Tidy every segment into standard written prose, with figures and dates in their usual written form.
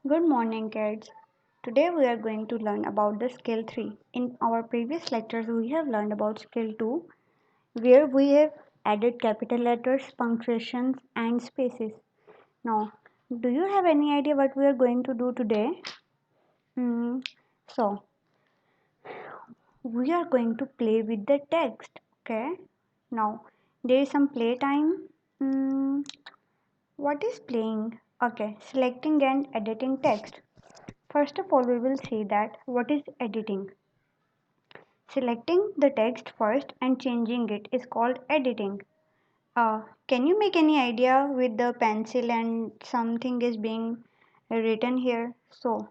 Good morning, kids. Today we are going to learn about the skill 3. In our previous lectures, we have learned about skill 2, where we have added capital letters, punctuations, and spaces. Now, do you have any idea what we are going to do today? Hmm. So, we are going to play with the text. Okay. Now, there is some play time. Hmm. What is playing? Okay, selecting and editing text. First of all, we will see that what is editing. Selecting the text first and changing it is called editing. Can you make any idea with the pencil and something is being written here? So,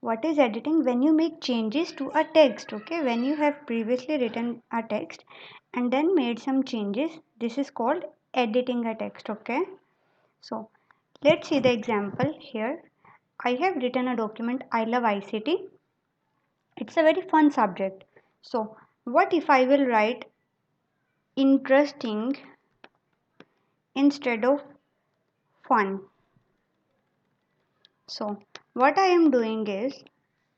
what is editing? When you make changes to a text, okay? When you have previously written a text and then made some changes, this is called editing a text, okay? So, let's see the example here. I have written a document, I love ICT. It's a very fun subject. So, what if I will write interesting instead of fun? So, what I am doing is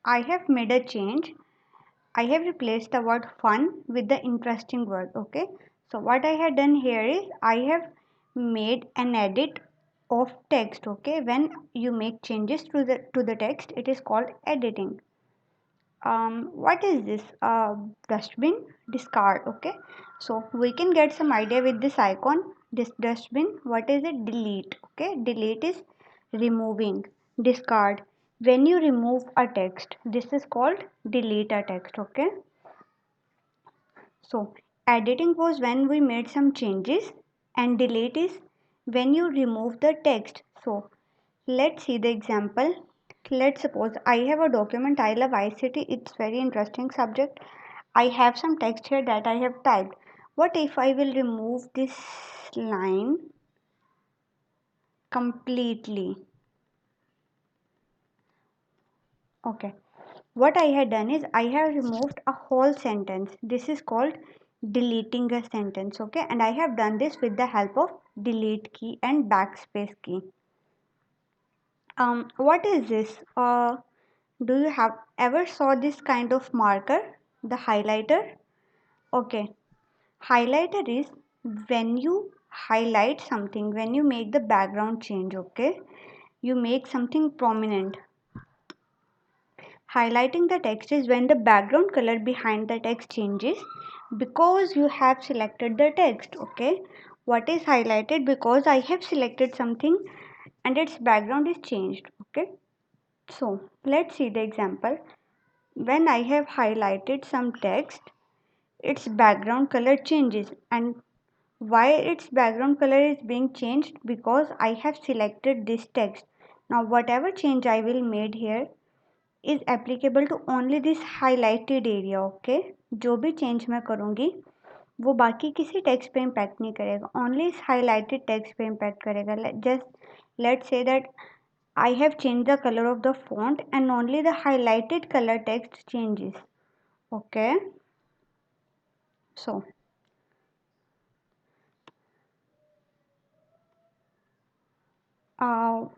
I have made a change. I have replaced the word fun with the interesting word. Okay. So, what I had done here is I have made an edit of text. Okay. When you make changes to the text, it is called editing. What is this? Dustbin? Discard. Okay, so we can get some idea with this icon, this dustbin. What is it? Delete. Okay, delete is removing. Discard, when you remove a text, this is called delete a text. Okay, so editing was when we made some changes, and delete is when you remove the text. So let's see the example. Let's suppose I have a document, I love ICT. It's very interesting subject. I have some text here that I have typed. What if I will remove this line completely? Okay. What I had done is I have removed a whole sentence. This is called deleting a sentence. Okay. And I have done this with the help of delete key and backspace key. What is this? Do you have ever saw this kind of marker, the highlighter? Okay, highlighter is when you highlight something, when you make the background change. Okay, you make something prominent. Highlighting the text is when the background color behind the text changes because you have selected the text. Okay, what is highlighted? Because I have selected something and its background is changed. Okay, so let's see the example. When I have highlighted some text, its background color changes. And why its background color is being changed? Because I have selected this text. Now whatever change I will made here is applicable to only this highlighted area. Okay, जो भी change मैं करूँगी वो बाकी किसी text पे impact नहीं करेगा, only इस highlighted text पे impact करेगा. Let's say that I have changed the color of the font and only the highlighted color text changes. Okay, so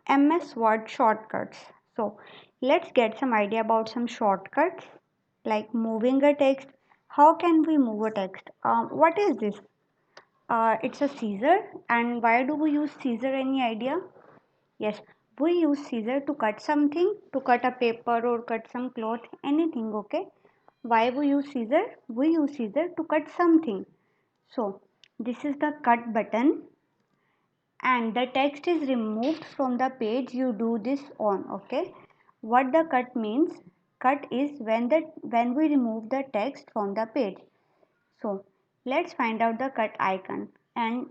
MS Word shortcuts. So let's get some idea about some shortcuts like moving a text. How can we move a text? What is this? It's a scissor. And why do we use scissor? Any idea? Yes, we use scissor to cut something, to cut a paper or cut some cloth, anything. Okay. Why we use scissor? We use scissor to cut something. So this is the cut button and the text is removed from the page you do this on. Okay, what the cut means? Cut is when we remove the text from the page. So let's find out the cut icon, and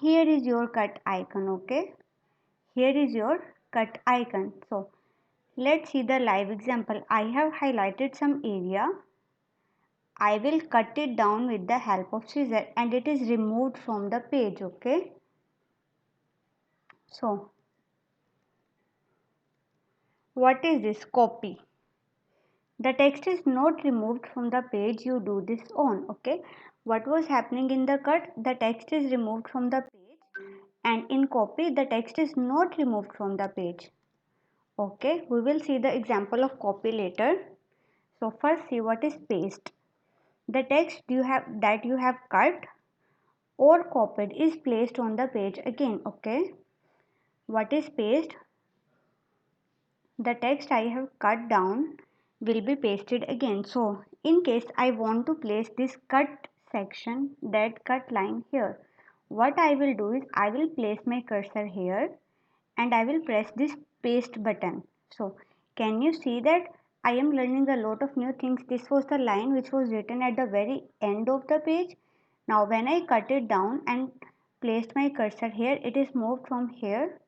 here is your cut icon. Okay, here is your cut icon. So let's see the live example. I have highlighted some area. I will cut it down with the help of scissor and it is removed from the page. Okay, so what is this? Copy. The text is not removed from the page you do this on. Okay, what was happening in the cut? The text is removed from the page, and in copy the text is not removed from the page. Okay, we will see the example of copy later. So first see what is paste. The text that you have cut or copied is placed on the page again. Okay, what is paste? The text I have cut down will be pasted again. So in case I want to place this cut section, that cut line here, what I will do is I will place my cursor here and I will press this paste button. So can you see that I am learning a lot of new things? This was the line which was written at the very end of the page. Now when I cut it down and placed my cursor here, it is moved from here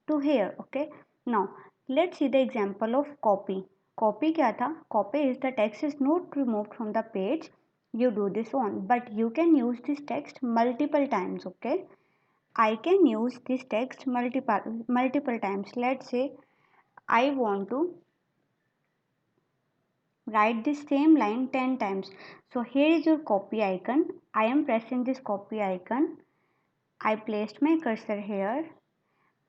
to here. Okay, now let's see the example of copy. Copy क्या था? Copy is the text is not removed from the page. You do this on, but you can use this text multiple times. Okay, I can use this text multiple times. Let's say I want to write this same line 10 times. So here is your copy icon. I am pressing this copy icon. I placed my cursor here.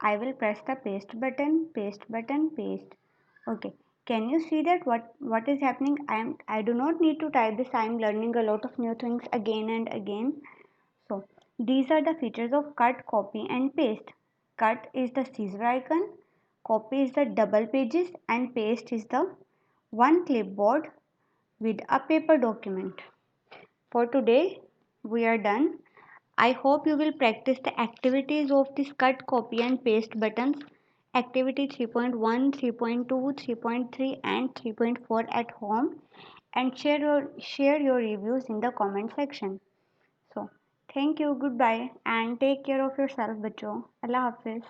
I will press the paste button, paste. Okay. Can you see that what is happening? I do not need to type this. I am learning a lot of new things again and again. So these are the features of cut, copy and paste. Cut is the scissor icon, copy is the double pages and paste is the one clipboard with a paper document. For today we are done. I hope you will practice the activities of this cut, copy and paste buttons. Activity 3.1, 3.2, 3.3 and 3.4 at home and share your reviews in the comment section. So, thank you, goodbye and take care of yourself बच्चों. Allah Hafiz.